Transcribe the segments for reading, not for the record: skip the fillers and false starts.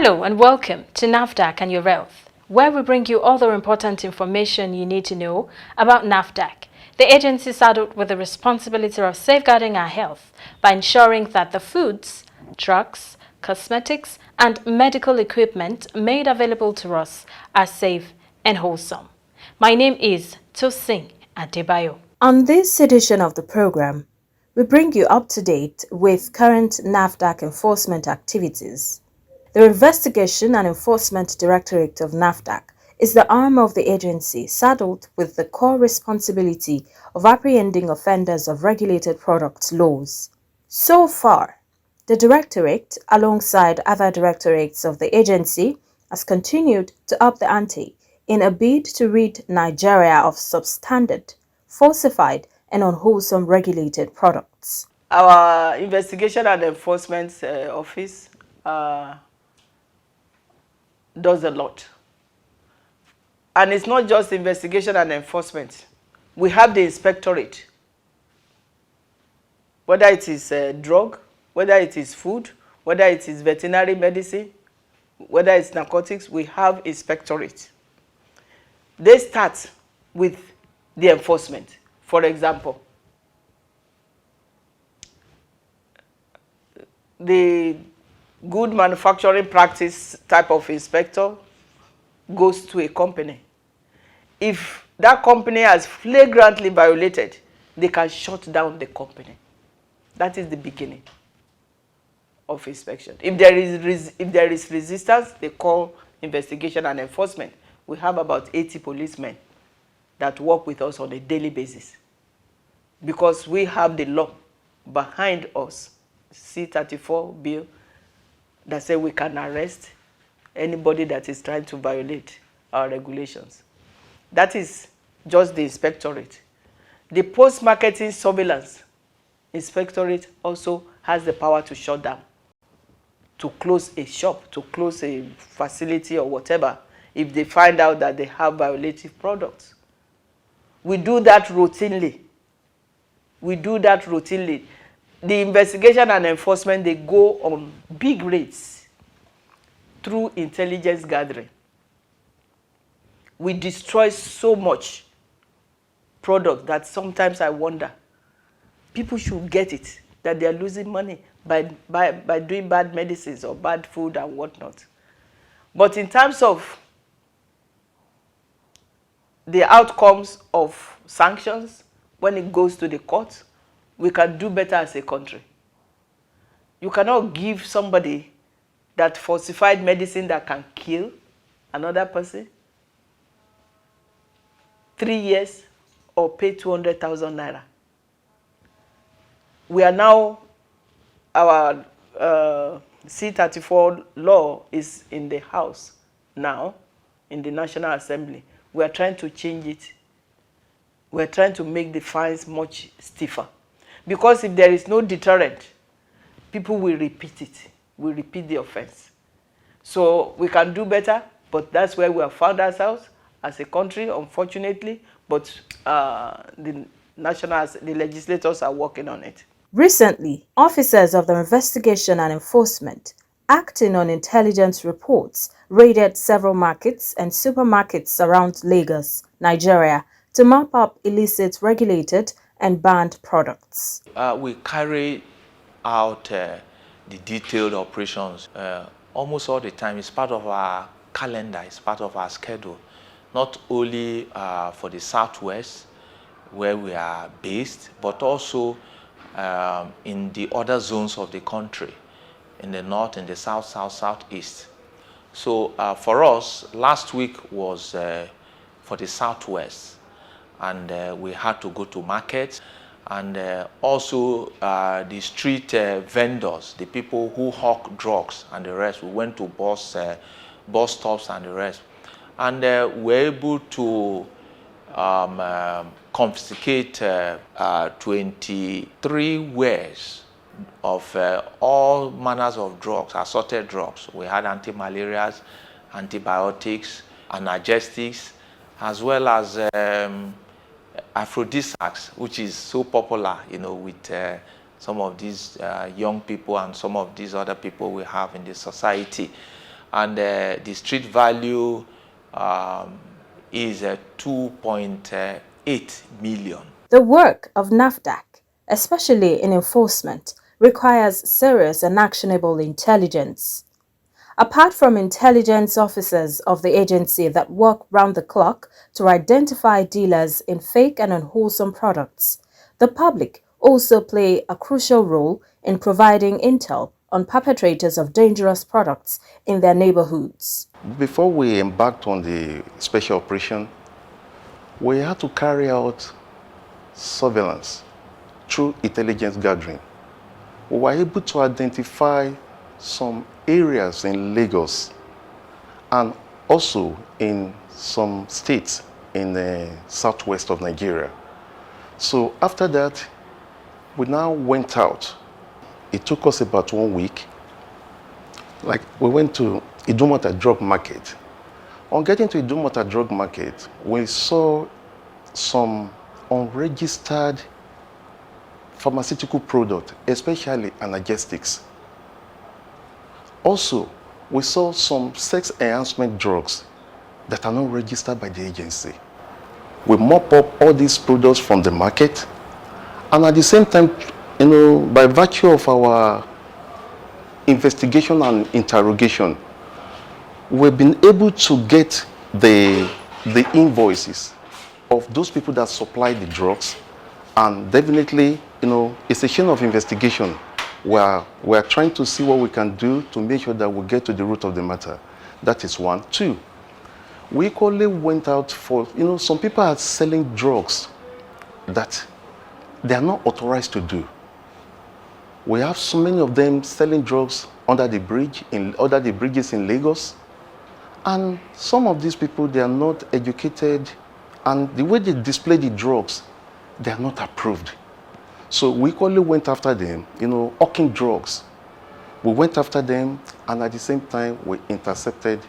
Hello and welcome to NAFDAC and Your Health, where we bring you all the important information you need to know about NAFDAC, the agency saddled with the responsibility of safeguarding our health by ensuring that the foods, drugs, cosmetics, and medical equipment made available to us are safe and wholesome. My name is Tosin Adebayo. On this edition of the program, we bring you up to date with current NAFDAC enforcement activities. The Investigation and Enforcement Directorate of NAFDAC is the arm of the agency saddled with the core responsibility of apprehending offenders of regulated products laws. So far, the Directorate, alongside other directorates of the agency, has continued to up the ante in a bid to rid Nigeria of substandard, falsified, and unwholesome regulated products. Our Investigation and Enforcement Office does a lot. And it's not just investigation and enforcement. We have the inspectorate. Whether it is drug, whether it is food, whether it is veterinary medicine, whether it's narcotics, we have inspectorate. They start with the enforcement. For example, the good manufacturing practice type of inspector goes to a company. If that company has flagrantly violated, they can shut down the company. That is the beginning of inspection. If there is resistance, they call investigation and enforcement. We have about 80 policemen that work with us on a daily basis because we have the law behind us, C-34 bill, that say we can arrest anybody that is trying to violate our regulations. That is just the inspectorate. The post-marketing surveillance inspectorate also has the power to shut down, to close a shop, to close a facility or whatever, if they find out that they have violative products. We do that routinely. We do that routinely. The investigation and enforcement, they go on big rates through intelligence gathering. We destroy so much product that sometimes I wonder, people should get it, that they are losing money by doing bad medicines or bad food and whatnot. But in terms of the outcomes of sanctions, when it goes to the court, we can do better as a country. You cannot give somebody that falsified medicine that can kill another person 3 years or pay 200,000 naira. We are now, our C-34 law is in the House now, in the National Assembly. We are trying to change it. We are trying to make the fines much stiffer. Because if there is no deterrent, people will repeat it, will repeat the offense. So we can do better, but that's where we have found ourselves as a country, unfortunately. But the legislators are working on it. Recently, officers of the Investigation and Enforcement, acting on intelligence reports, raided several markets and supermarkets around Lagos, Nigeria, to map up illicit, regulated, and banned products. We carry out the detailed operations almost all the time. It's part of our calendar, it's part of our schedule, not only for the Southwest, where we are based, but also in the other zones of the country, in the north, in the south, southeast. So for us, last week was for the Southwest, and we had to go to markets, and also the street vendors, the people who hawk drugs and the rest. We went to bus stops and the rest, and we're able to confiscate 23 wares of all manners of drugs, assorted drugs. We had anti-malarials, antibiotics, analgesics, as well as aphrodisiacs, which is so popular, with some of these young people and some of these other people we have in the society. and the street value is 2.8 million. The work of NAFDAC, especially in enforcement, requires serious and actionable intelligence. Apart from intelligence officers of the agency that work round the clock to identify dealers in fake and unwholesome products, the public also play a crucial role in providing intel on perpetrators of dangerous products in their neighborhoods. Before we embarked on the special operation, we had to carry out surveillance through intelligence gathering. We were able to identify some areas in Lagos and also in some states in the southwest of Nigeria. So after that, we now went out. It took us about 1 week. Like, we went to Idumota Drug Market. On getting to Idumota Drug Market, we saw some unregistered pharmaceutical product, especially analgesics. Also, we saw some sex enhancement drugs that are not registered by the agency. We mop up all these products from the market, and at the same time, by virtue of our investigation and interrogation, we've been able to get the invoices of those people that supply the drugs, and definitely, it's a chain of investigation. We're trying to see what we can do to make sure that we get to the root of the matter. That is one. Two, we equally went out for, some people are selling drugs that they are not authorized to do. We have so many of them selling drugs under the bridges in Lagos. And some of these people, they are not educated, and the way they display the drugs, they are not approved. So we equally went after them, hawking drugs. We went after them, and at the same time, we intercepted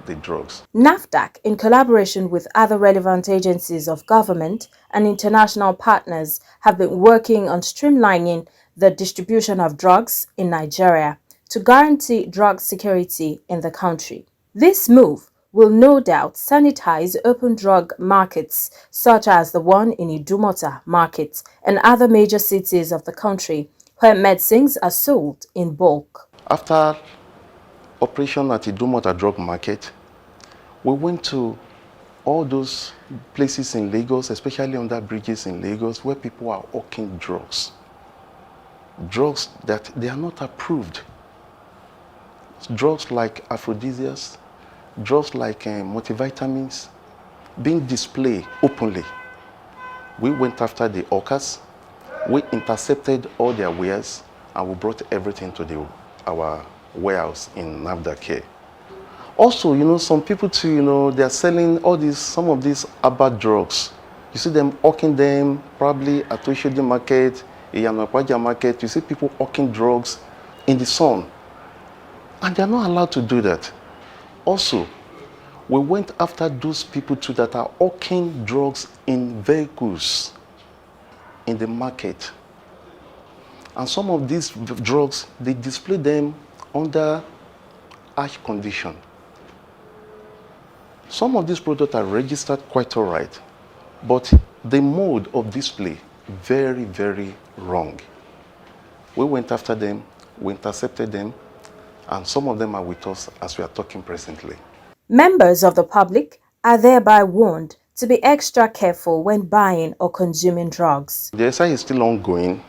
the drugs. NAFDAC, in collaboration with other relevant agencies of government and international partners, have been working on streamlining the distribution of drugs in Nigeria to guarantee drug security in the country. This move will no doubt sanitize open drug markets such as the one in Idumota Market and other major cities of the country where medicines are sold in bulk. After operation at Idumota Drug Market, we went to all those places in Lagos, especially under bridges in Lagos, where people are hawking drugs. Drugs that they are not approved. Drugs like aphrodisiacs, drugs like multivitamins, being displayed openly. We went after the hawkers, we intercepted all their wares, and we brought everything to our warehouse in NAFDAC here. Also, some people too, they are selling some of these herbal drugs. You see them hawking them, probably at Oshodi Market, Iyanakwaja Market. You see people hawking drugs in the sun. And they are not allowed to do that. Also, we went after those people too that are hawking drugs in vehicles in the market. And some of these drugs, they display them under harsh condition. Some of these products are registered quite all right, but the mode of display, very, very wrong. We went after them, we intercepted them, and some of them are with us as we are talking presently. Members of the public are thereby warned to be extra careful when buying or consuming drugs. The exercise is still ongoing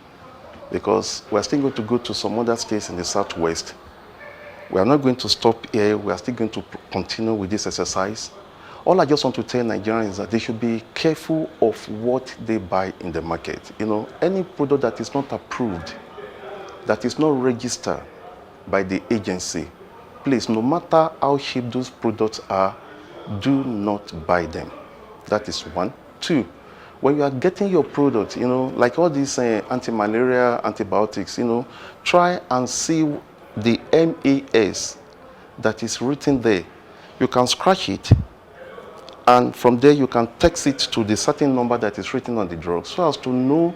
because we are still going to go to some other states in the southwest. We are not going to stop here. We are still going to continue with this exercise. All I just want to tell Nigerians is that they should be careful of what they buy in the market. Any product that is not approved, that is not registered by the agency, please, no matter how cheap those products are, do not buy them. That is one. Two, when you are getting your product, like all these anti-malaria antibiotics, try and see the MAS that is written there. You can scratch it, and from there you can text it to the certain number that is written on the drug, so as to know,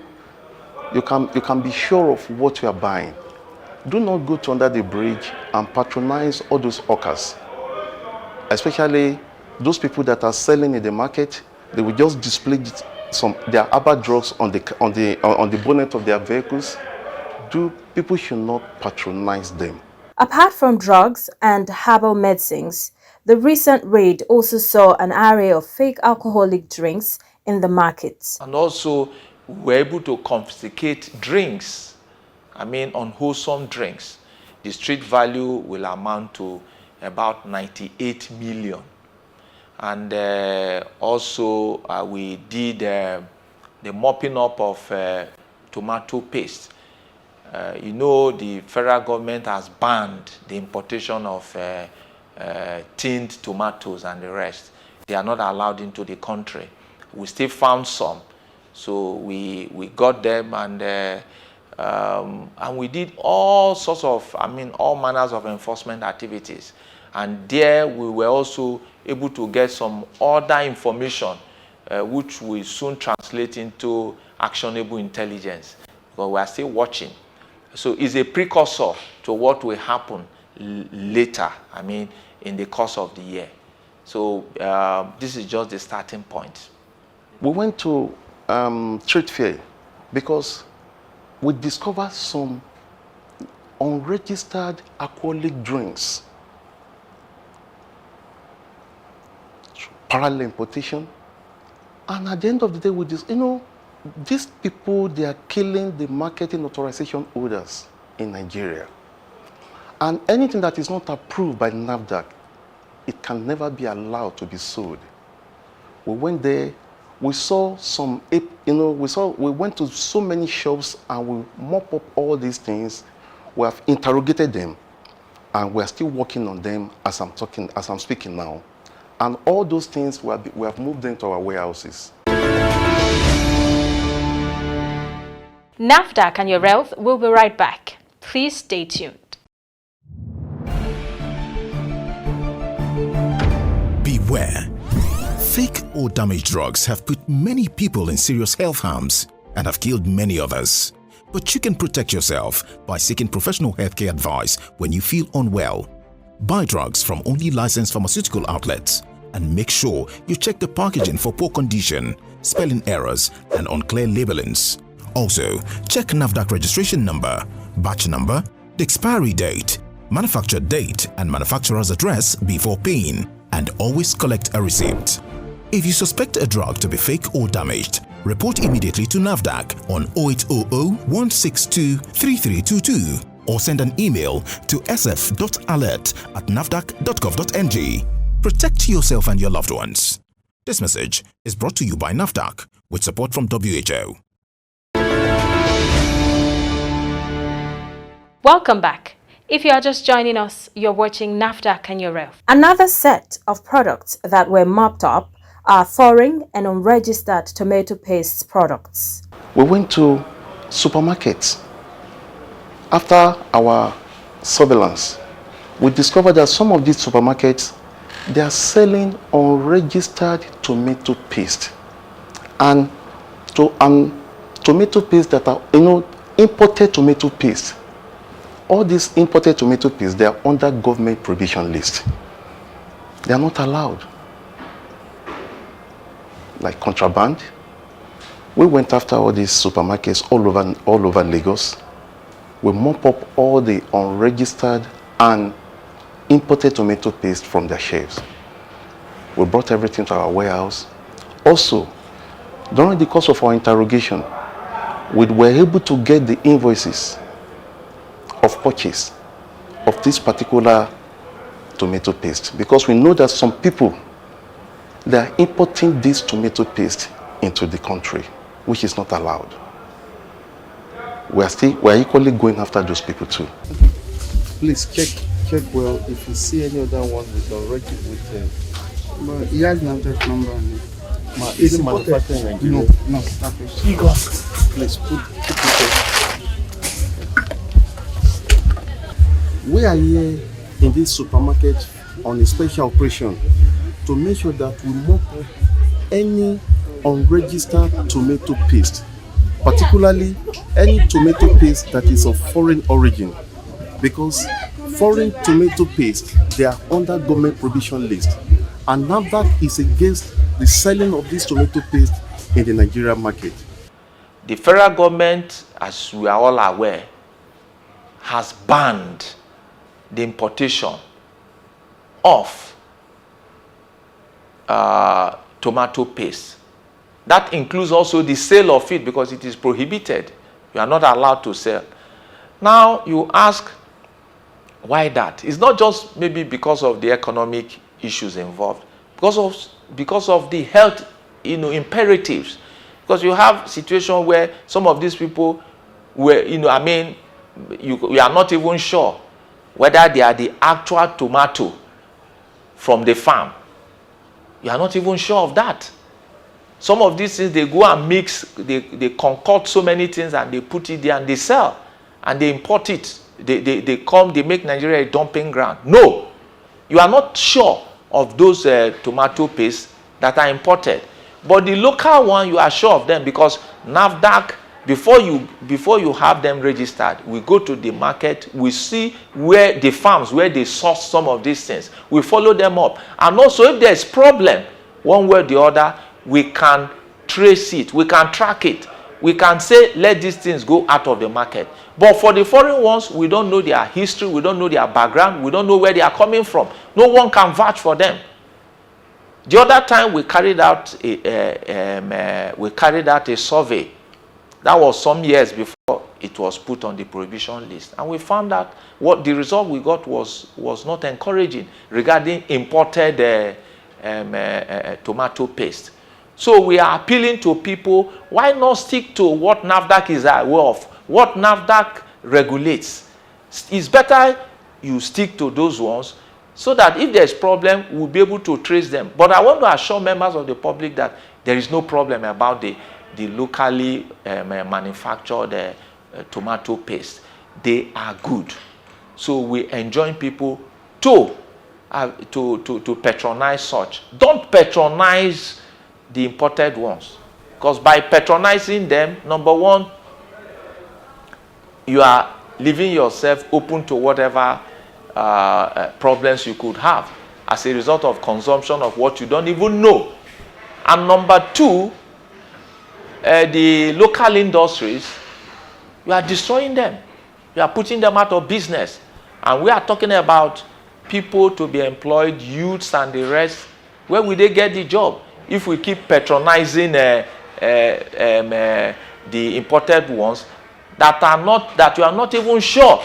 you can be sure of what you are buying. Do not go to under the bridge and patronize all those hawkers. especially those people that are selling in the market, they will just display their herbal drugs on the bonnet of their vehicles. People should not patronize them. Apart from drugs and herbal medicines, the recent raid also saw an array of fake alcoholic drinks in the markets. And also, we were able to confiscate drinks, unwholesome drinks. The street value will amount to about 98 million. And also, we did the mopping up of tomato paste. The federal government has banned the importation of tinned tomatoes and the rest. They are not allowed into the country. We still found some, so we got them, and we did all sorts of, all manners of enforcement activities. And there we were also able to get some other information, which will soon translate into actionable intelligence, but we are still watching. So it's a precursor to what will happen later, in the course of the year. So this is just the starting point. We went to trade fair because we discovered some unregistered alcoholic drinks, parallel importation, and at the end of the day, we just, these people, they are killing the marketing authorization holders in Nigeria. And anything that is not approved by NAFDAC, it can never be allowed to be sold. We went there, we saw some, we went to so many shops and we mop up all these things. We have interrogated them and we are still working on them as I'm speaking now. And all those things, we have moved them to our warehouses. NAFDAC and your wealth will be right back. Please stay tuned. Beware. Fake or damaged drugs have put many people in serious health harms and have killed many others. But you can protect yourself by seeking professional healthcare advice when you feel unwell. Buy drugs from only licensed pharmaceutical outlets and make sure you check the packaging for poor condition, spelling errors, and unclear labelings. Also, check NAFDAC registration number, batch number, the expiry date, manufacture date, and manufacturer's address before paying, and always collect a receipt. If you suspect a drug to be fake or damaged, report immediately to NAFDAC on 0800-162-3322 or send an email to sf.alert@nafdac.gov.ng. Protect yourself and your loved ones. This message is brought to you by NAFDAC with support from WHO. Welcome back. If you are just joining us, you're watching NAFDAC and your wealth. Another set of products that were mopped up are foreign and unregistered tomato paste products. We went to supermarkets. After our surveillance, we discovered that some of these supermarkets, they are selling unregistered tomato paste and tomato paste that are, imported tomato paste. All these imported tomato paste, they are under government prohibition list. They are not allowed. Like contraband. We went after all these supermarkets all over Lagos. We mop up all the unregistered and imported tomato paste from their shelves. We brought everything to our warehouse. Also, during the course of our interrogation, we were able to get the invoices of purchase of this particular tomato paste, because we know that some people, they are importing this tomato paste into the country, which is not allowed. We are equally going after those people too. Please check well if you see any other one with already but he has NAFDAC number on it. Is it manufactured in Nigeria? No, stop it. Please put it there. We are here in this supermarket on a special operation to make sure that we mop up any unregistered tomato paste, particularly any tomato paste that is of foreign origin, because foreign tomato paste they are under government prohibition list. And NAFDAC is against the selling of this tomato paste in the Nigerian market. The federal government, as we are all aware, has banned the importation of tomato paste. That includes also the sale of it because it is prohibited. You are not allowed to sell. Now you ask, why that? It's not just maybe because of the economic issues involved, because of the health, imperatives. Because you have situation where some of these people were, you are not even sure whether they are the actual tomato from the farm. You are not even sure of that. Some of these things, they go and mix, they concoct so many things and they put it there and they sell and they import it. They come, they make Nigeria a dumping ground. No, you are not sure of those tomato paste that are imported. But the local one, you are sure of them because NAFDAC, before you have them registered, we go to the market, we see where the farms, where they source some of these things. We follow them up. And also if there's problem, one way or the other, we can trace it, we can track it. We can say, let these things go out of the market. But for the foreign ones, we don't know their history, we don't know their background, we don't know where they are coming from. No one can vouch for them. The other time we carried out a survey. That was some years before it was put on the prohibition list. And we found out what the result we got was not encouraging regarding imported tomato paste. So we are appealing to people, why not stick to what NAFDAC is aware of, what NAFDAC regulates. It's better you stick to those ones so that if there's problem, we'll be able to trace them. But I want to assure members of the public that there is no problem about the locally manufactured tomato paste. They are good. So we enjoin people to patronize such. Don't patronize the imported ones, because by patronizing them, number one, you are leaving yourself open to whatever problems you could have as a result of consumption of what you don't even know. And number two, the local industries, you are destroying them. You are putting them out of business. And we are talking about people to be employed, youths and the rest. Where will they get the job if we keep patronizing the imported ones that you are not even sure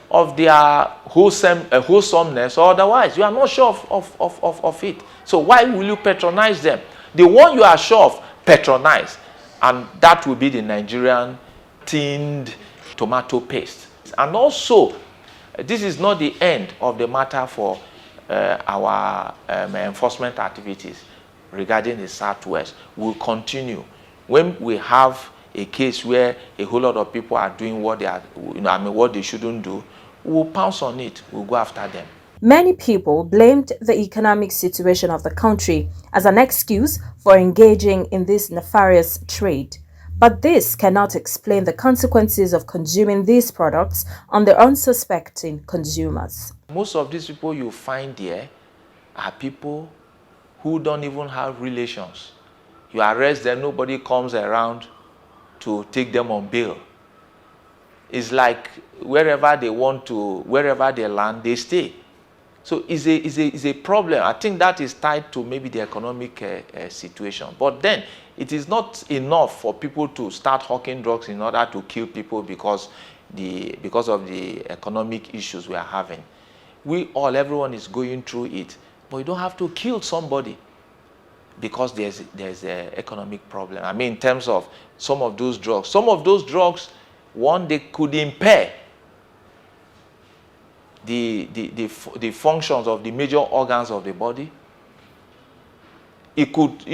of their wholesomeness or otherwise? You are not sure of it. So why will you patronize them? The one you are sure of, patronize. And that will be the Nigerian tinned tomato paste. And also, this is not the end of the matter for our enforcement activities regarding the Southwest. We'll continue. When we have a case where a whole lot of people are doing what they are, what they shouldn't do, we'll pounce on it. We'll go after them. Many people blamed the economic situation of the country as an excuse for engaging in this nefarious trade. But this cannot explain the consequences of consuming these products on the unsuspecting consumers. Most of these people you find there are people who don't even have relations. You arrest them, nobody comes around to take them on bail. It's like wherever they want to, wherever they land, they stay. So it's a problem. I think that is tied to maybe the economic situation. But then it is not enough for people to start hawking drugs in order to kill people because of the economic issues we are having. Everyone is going through it. But you don't have to kill somebody because there's an economic problem. I mean, in terms of some of those drugs, one, they could impair the functions of the major organs of the body. It could,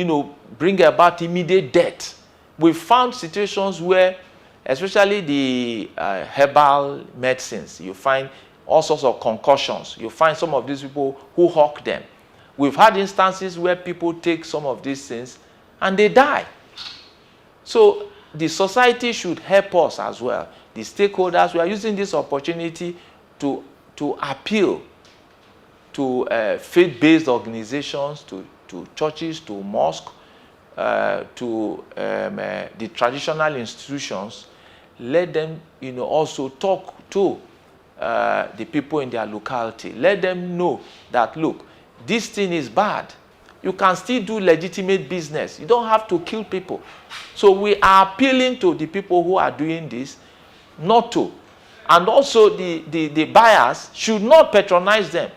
bring about immediate death. We found situations where, especially the herbal medicines, you find all sorts of concussions. You find some of these people who hawk them. We've had instances where people take some of these things and they die. So the society should help us as well. The stakeholders, we are using this opportunity to appeal to faith-based organizations, to churches, to mosques, to the traditional institutions, let them, also talk to the people in their locality. Let them know that, look, this thing is bad. You can still do legitimate business. You don't have to kill people. So we are appealing to the people who are doing this not to. And also the buyers should not patronize them.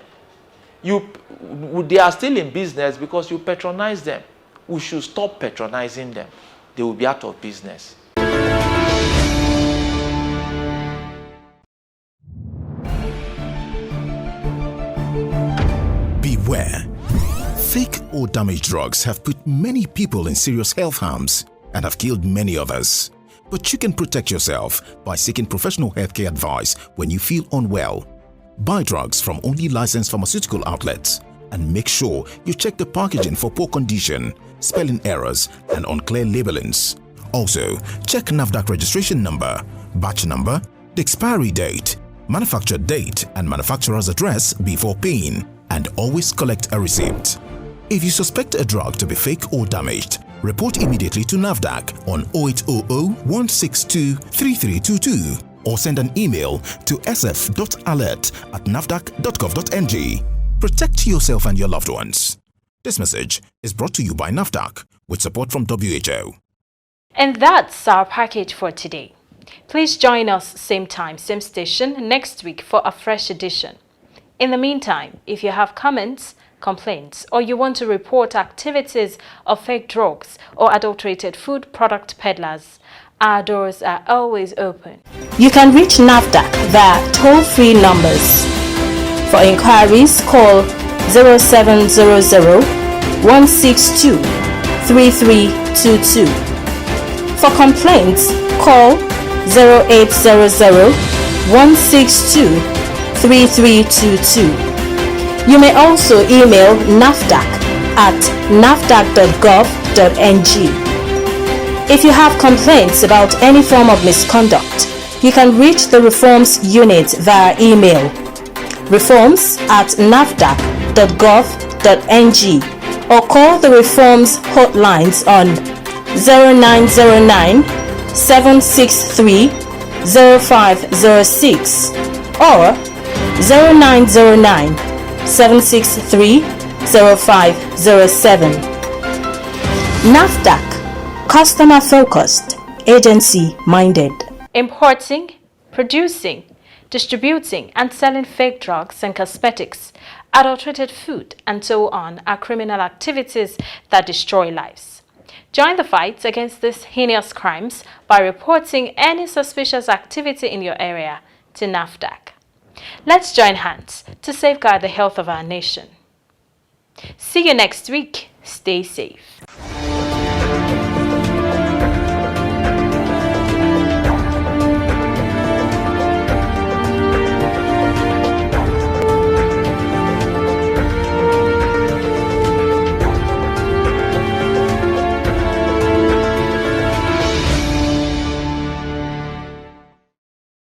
They are still in business because you patronize them. We should stop patronizing them. They will be out of business. Beware. Fake or damaged drugs have put many people in serious health harms and have killed many others. But you can protect yourself by seeking professional healthcare advice when you feel unwell. Buy drugs from only licensed pharmaceutical outlets and make sure you check the packaging for poor condition, spelling errors, and unclear labelings. Also, check NAFDAC registration number, batch number, the expiry date, manufacture date, and manufacturer's address before paying, and always collect a receipt. If you suspect a drug to be fake or damaged, report immediately to NAFDAC on 0800-162-3322 or send an email to sf.alert@nafdac.gov.ng. Protect yourself and your loved ones. This message is brought to you by NAFDAC with support from WHO. And that's our package for today. Please join us same time, same station next week for a fresh edition. In the meantime, if you have comments, complaints, or you want to report activities of fake drugs or adulterated food product peddlers, our doors are always open. You can reach NAFDAC via toll-free numbers. For inquiries, call 0700-162-3322. For complaints, call 0800-162-3322. You may also email NAFDAC at nafdac.gov.ng. If you have complaints about any form of misconduct, you can reach the Reforms Unit via email reforms@nafdac.gov.ng or call the Reforms hotlines on 0909 763 0506 or 0909 763 0507. NAFDAC, customer focused, agency minded. Importing, producing, distributing and selling fake drugs and cosmetics, adulterated food and so on are criminal activities that destroy lives. Join the fight against these heinous crimes by reporting any suspicious activity in your area to NAFDAC. Let's join hands to safeguard the health of our nation. See you next week. Stay safe.